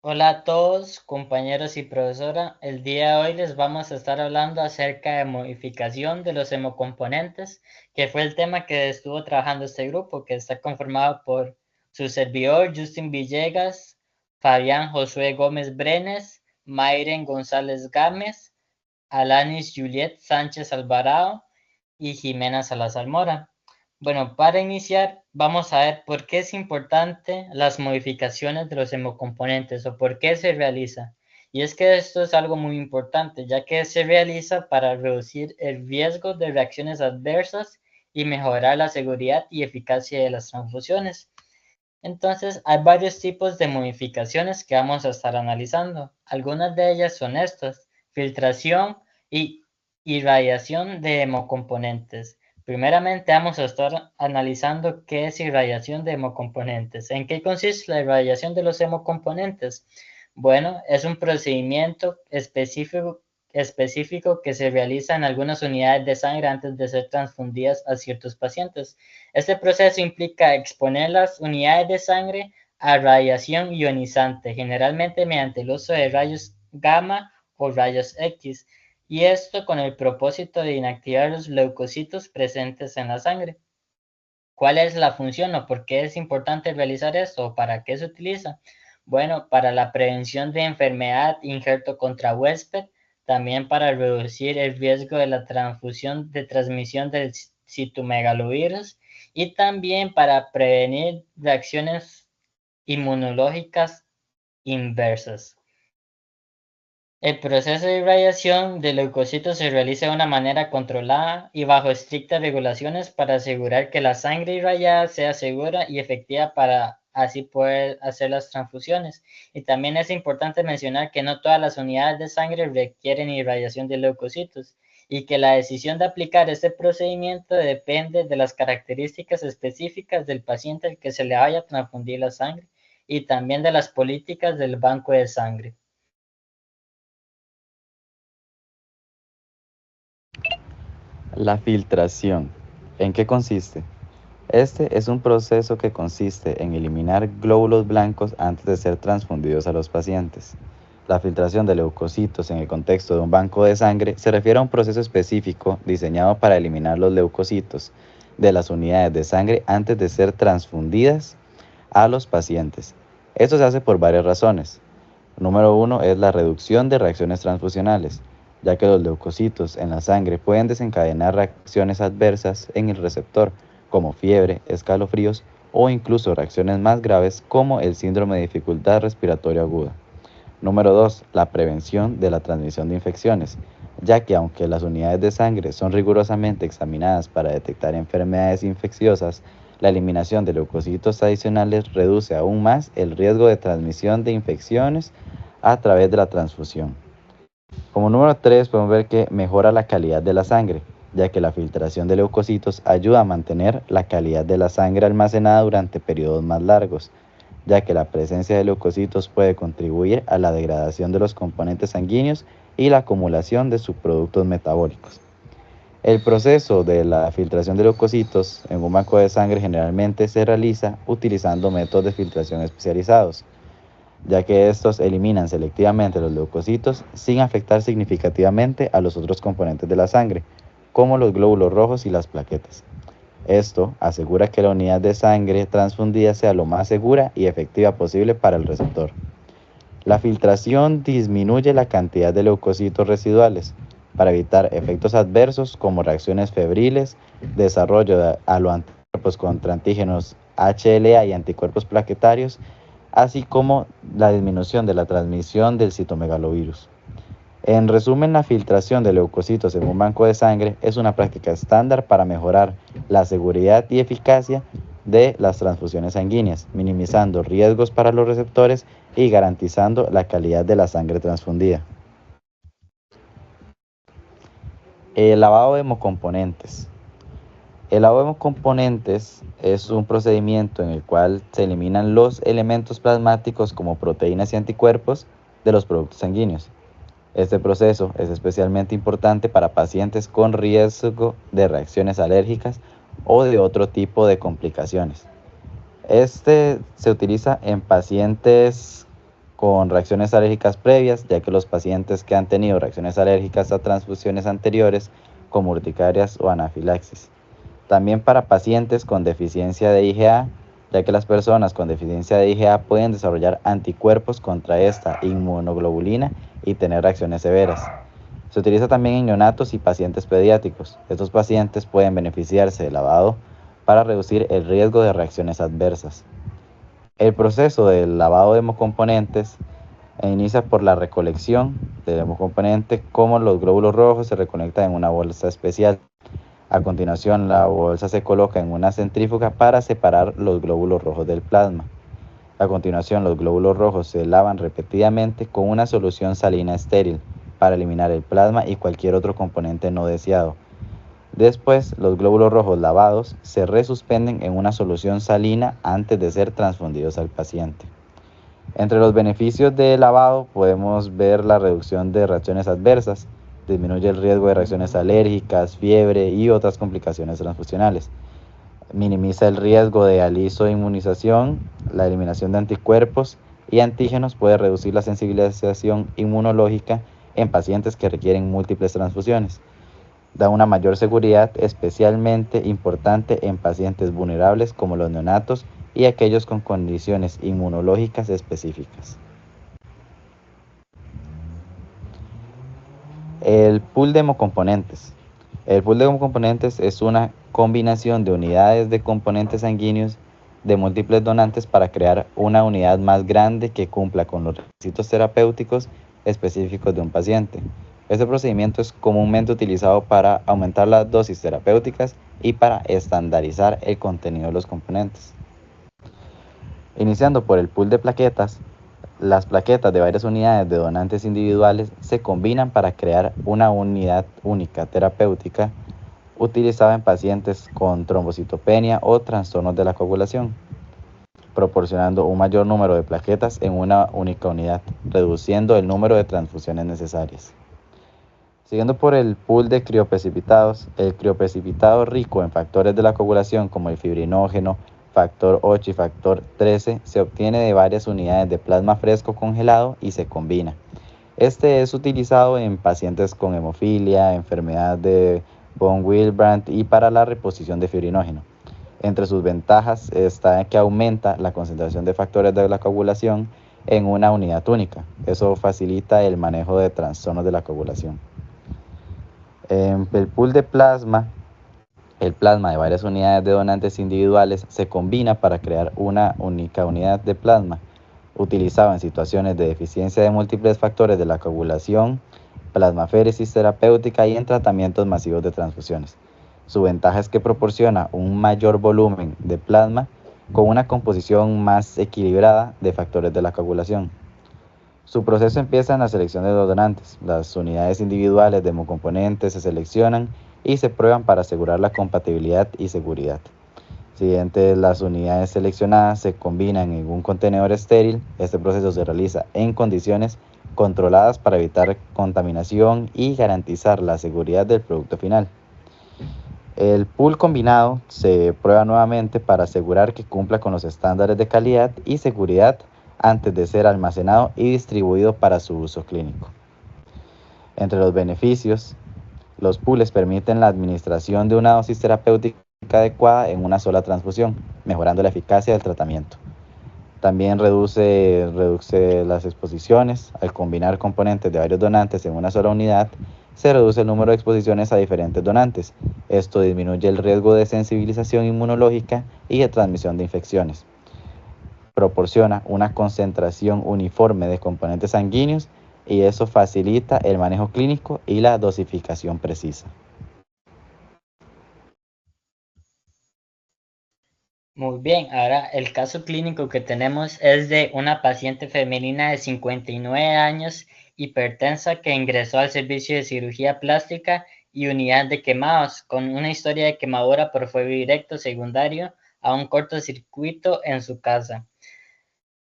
Hola a todos, compañeros y profesora. El día de hoy les vamos a estar hablando acerca de modificación de los hemocomponentes, que fue el tema que estuvo trabajando este grupo, que está conformado por su servidor Justin Villegas, Fabián Josué Gómez Brenes, Mayren González Gámez, Alanis Juliet Sánchez Alvarado y Jimena Salazar Mora. Bueno, para iniciar, vamos a ver por qué es importante las modificaciones de los hemocomponentes o por qué se realiza. Y es que esto es algo muy importante, ya que se realiza para reducir el riesgo de reacciones adversas y mejorar la seguridad y eficacia de las transfusiones. Entonces, hay varios tipos de modificaciones que vamos a estar analizando. Algunas de ellas son estas: filtración y irradiación de hemocomponentes. Primeramente, vamos a estar analizando qué es irradiación de hemocomponentes. ¿En qué consiste la irradiación de los hemocomponentes? Bueno, es un procedimiento específico que se realiza en algunas unidades de sangre antes de ser transfundidas a ciertos pacientes. Este proceso implica exponer las unidades de sangre a radiación ionizante, generalmente mediante el uso de rayos gamma o rayos X, y esto con el propósito de inactivar los leucocitos presentes en la sangre. ¿Cuál es la función o por qué es importante realizar esto o para qué se utiliza? Bueno, para la prevención de enfermedad injerto contra huésped, también para reducir el riesgo de la transfusión de transmisión del citomegalovirus y también para prevenir reacciones inmunológicas inversas. El proceso de irradiación de leucocitos se realiza de una manera controlada y bajo estrictas regulaciones para asegurar que la sangre irradiada sea segura y efectiva para así poder hacer las transfusiones. Y también es importante mencionar que no todas las unidades de sangre requieren irradiación de leucocitos y que la decisión de aplicar este procedimiento depende de las características específicas del paciente al que se le vaya a transfundir la sangre y también de las políticas del banco de sangre. La filtración. ¿En qué consiste? Este es un proceso que consiste en eliminar glóbulos blancos antes de ser transfundidos a los pacientes. La filtración de leucocitos en el contexto de un banco de sangre se refiere a un proceso específico diseñado para eliminar los leucocitos de las unidades de sangre antes de ser transfundidas a los pacientes. Esto se hace por varias razones. Número uno es la reducción de reacciones transfusionales, ya que los leucocitos en la sangre pueden desencadenar reacciones adversas en el receptor, como fiebre, escalofríos o incluso reacciones más graves como el síndrome de dificultad respiratoria aguda. Número 2. La prevención de la transmisión de infecciones, ya que aunque las unidades de sangre son rigurosamente examinadas para detectar enfermedades infecciosas, la eliminación de leucocitos adicionales reduce aún más el riesgo de transmisión de infecciones a través de la transfusión. Como número 3 podemos ver que mejora la calidad de la sangre, ya que la filtración de leucocitos ayuda a mantener la calidad de la sangre almacenada durante periodos más largos, ya que la presencia de leucocitos puede contribuir a la degradación de los componentes sanguíneos y la acumulación de subproductos metabólicos. El proceso de la filtración de leucocitos en un banco de sangre generalmente se realiza utilizando métodos de filtración especializados, ya que estos eliminan selectivamente los leucocitos sin afectar significativamente a los otros componentes de la sangre, como los glóbulos rojos y las plaquetas. Esto asegura que la unidad de sangre transfundida sea lo más segura y efectiva posible para el receptor. La filtración disminuye la cantidad de leucocitos residuales para evitar efectos adversos como reacciones febriles, desarrollo de aloanticuerpos contra antígenos HLA y anticuerpos plaquetarios, así como la disminución de la transmisión del citomegalovirus. En resumen, la filtración de leucocitos en un banco de sangre es una práctica estándar para mejorar la seguridad y eficacia de las transfusiones sanguíneas, minimizando riesgos para los receptores y garantizando la calidad de la sangre transfundida. El lavado de hemocomponentes. El lavado de hemocomponentes es un procedimiento en el cual se eliminan los elementos plasmáticos como proteínas y anticuerpos de los productos sanguíneos. Este proceso es especialmente importante para pacientes con riesgo de reacciones alérgicas o de otro tipo de complicaciones. Este se utiliza en pacientes con reacciones alérgicas previas, ya que los pacientes que han tenido reacciones alérgicas a transfusiones anteriores, como urticarias o anafilaxis. También para pacientes con deficiencia de IgA, ya que las personas con deficiencia de IgA pueden desarrollar anticuerpos contra esta inmunoglobulina y tener reacciones severas. Se utiliza también en neonatos y pacientes pediátricos. Estos pacientes pueden beneficiarse del lavado para reducir el riesgo de reacciones adversas. El proceso del lavado de hemocomponentes inicia por la recolección del hemocomponente, como los glóbulos rojos se recolectan en una bolsa especial. A continuación, la bolsa se coloca en una centrífuga para separar los glóbulos rojos del plasma. A continuación, los glóbulos rojos se lavan repetidamente con una solución salina estéril para eliminar el plasma y cualquier otro componente no deseado. Después, los glóbulos rojos lavados se resuspenden en una solución salina antes de ser transfundidos al paciente. Entre los beneficios del lavado podemos ver la reducción de reacciones adversas, disminuye el riesgo de reacciones alérgicas, fiebre y otras complicaciones transfusionales. Minimiza el riesgo de alisoinmunización, la eliminación de anticuerpos y antígenos puede reducir la sensibilización inmunológica en pacientes que requieren múltiples transfusiones. Da una mayor seguridad, especialmente importante en pacientes vulnerables como los neonatos y aquellos con condiciones inmunológicas específicas. El pool de hemocomponentes. El pool de hemocomponentes es una combinación de unidades de componentes sanguíneos de múltiples donantes para crear una unidad más grande que cumpla con los requisitos terapéuticos específicos de un paciente. Este procedimiento es comúnmente utilizado para aumentar las dosis terapéuticas y para estandarizar el contenido de los componentes. Iniciando por el pool de plaquetas, las plaquetas de varias unidades de donantes individuales se combinan para crear una unidad única terapéutica utilizada en pacientes con trombocitopenia o trastornos de la coagulación, proporcionando un mayor número de plaquetas en una única unidad, reduciendo el número de transfusiones necesarias. Siguiendo por el pool de crioprecipitados, el crioprecipitado rico en factores de la coagulación como el fibrinógeno, factor 8 y factor 13 se obtiene de varias unidades de plasma fresco congelado y se combina. Este es utilizado en pacientes con hemofilia, enfermedad de von Willebrand y para la reposición de fibrinógeno. Entre sus ventajas está que aumenta la concentración de factores de la coagulación en una unidad única. Eso facilita el manejo de trastornos de la coagulación. En el pool de plasma, el plasma de varias unidades de donantes individuales se combina para crear una única unidad de plasma, utilizado en situaciones de deficiencia de múltiples factores de la coagulación, plasmaféresis terapéutica y en tratamientos masivos de transfusiones. Su ventaja es que proporciona un mayor volumen de plasma con una composición más equilibrada de factores de la coagulación. Su proceso empieza en la selección de los donantes. Las unidades individuales de hemocomponentes se seleccionan y se prueban para asegurar la compatibilidad y seguridad. Siguiente, las unidades seleccionadas se combinan en un contenedor estéril. Este proceso se realiza en condiciones controladas para evitar contaminación y garantizar la seguridad del producto final. El pool combinado se prueba nuevamente para asegurar que cumpla con los estándares de calidad y seguridad antes de ser almacenado y distribuido para su uso clínico. Entre los beneficios, los pools permiten la administración de una dosis terapéutica adecuada en una sola transfusión, mejorando la eficacia del tratamiento. También reduce las exposiciones. Al combinar componentes de varios donantes en una sola unidad, se reduce el número de exposiciones a diferentes donantes. Esto disminuye el riesgo de sensibilización inmunológica y de transmisión de infecciones. Proporciona una concentración uniforme de componentes sanguíneos y eso facilita el manejo clínico y la dosificación precisa. Muy bien, ahora el caso clínico que tenemos es de una paciente femenina de 59 años, hipertensa, que ingresó al servicio de cirugía plástica y unidad de quemados, con una historia de quemadura por fuego directo secundario a un cortocircuito en su casa.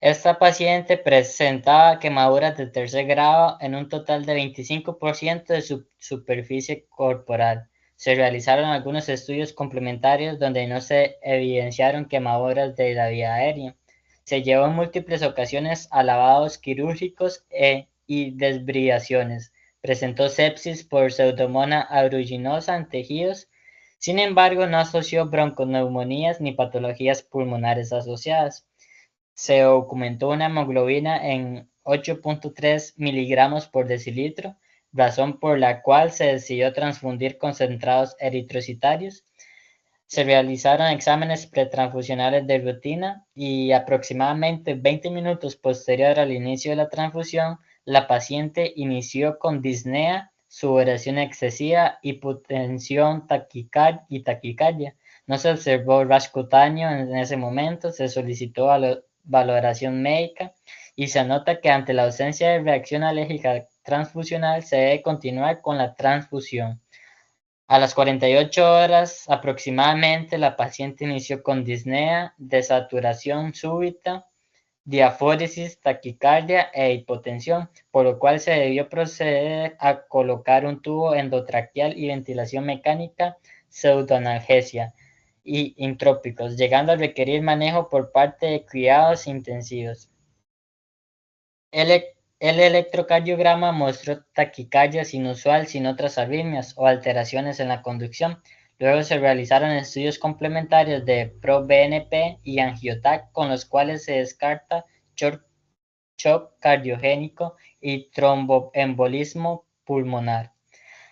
Esta paciente presentaba quemaduras de tercer grado en un total de 25% de su superficie corporal. Se realizaron algunos estudios complementarios donde no se evidenciaron quemaduras de la vía aérea. Se llevó en múltiples ocasiones a lavados quirúrgicos y desbridaciones. Presentó sepsis por Pseudomonas aeruginosa en tejidos. Sin embargo, no asoció bronconeumonías ni patologías pulmonares asociadas. Se documentó una hemoglobina en 8.3 miligramos por decilitro, razón por la cual se decidió transfundir concentrados eritrocitarios. Se realizaron exámenes pretransfusionales de rutina y aproximadamente 20 minutos posterior al inicio de la transfusión, la paciente inició con disnea, sudoración excesiva, hipotensión y taquicardia. No se observó rash cutáneo en ese momento, se solicitó valoración médica y se anota que ante la ausencia de reacción alérgica transfusional se debe continuar con la transfusión. A las 48 horas aproximadamente, la paciente inició con disnea, desaturación súbita, diafóresis, taquicardia e hipotensión, por lo cual se debió proceder a colocar un tubo endotraqueal y ventilación mecánica, pseudoanalgesia y intrópicos, llegando a requerir manejo por parte de cuidados intensivos. El electrocardiograma mostró taquicardia inusual sin otras arritmias o alteraciones en la conducción. Luego se realizaron estudios complementarios de ProBNP y AngioTac, con los cuales se descarta shock cardiogénico y tromboembolismo pulmonar.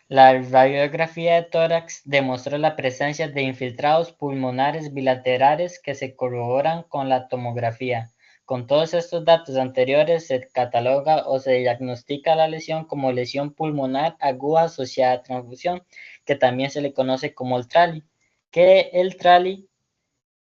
La radiografía de tórax demostró la presencia de infiltrados pulmonares bilaterales que se corroboran con la tomografía. Con todos estos datos anteriores, se cataloga o se diagnostica la lesión como lesión pulmonar aguda asociada a transfusión, que también se le conoce como el TRALI. Que el TRALI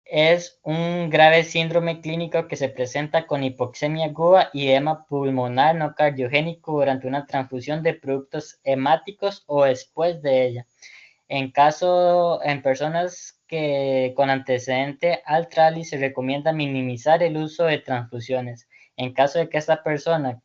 es un grave síndrome clínico que se presenta con hipoxemia aguda y edema pulmonar no cardiogénico durante una transfusión de productos hemáticos o después de ella. En personas con antecedente al TRALI se recomienda minimizar el uso de transfusiones. En caso de que esta persona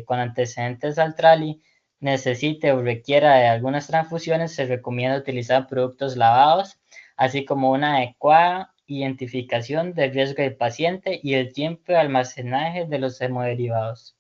con antecedentes al TRALI necesite o requiera de algunas transfusiones, se recomienda utilizar productos lavados, así como una adecuada identificación del riesgo del paciente y el tiempo de almacenaje de los hemoderivados.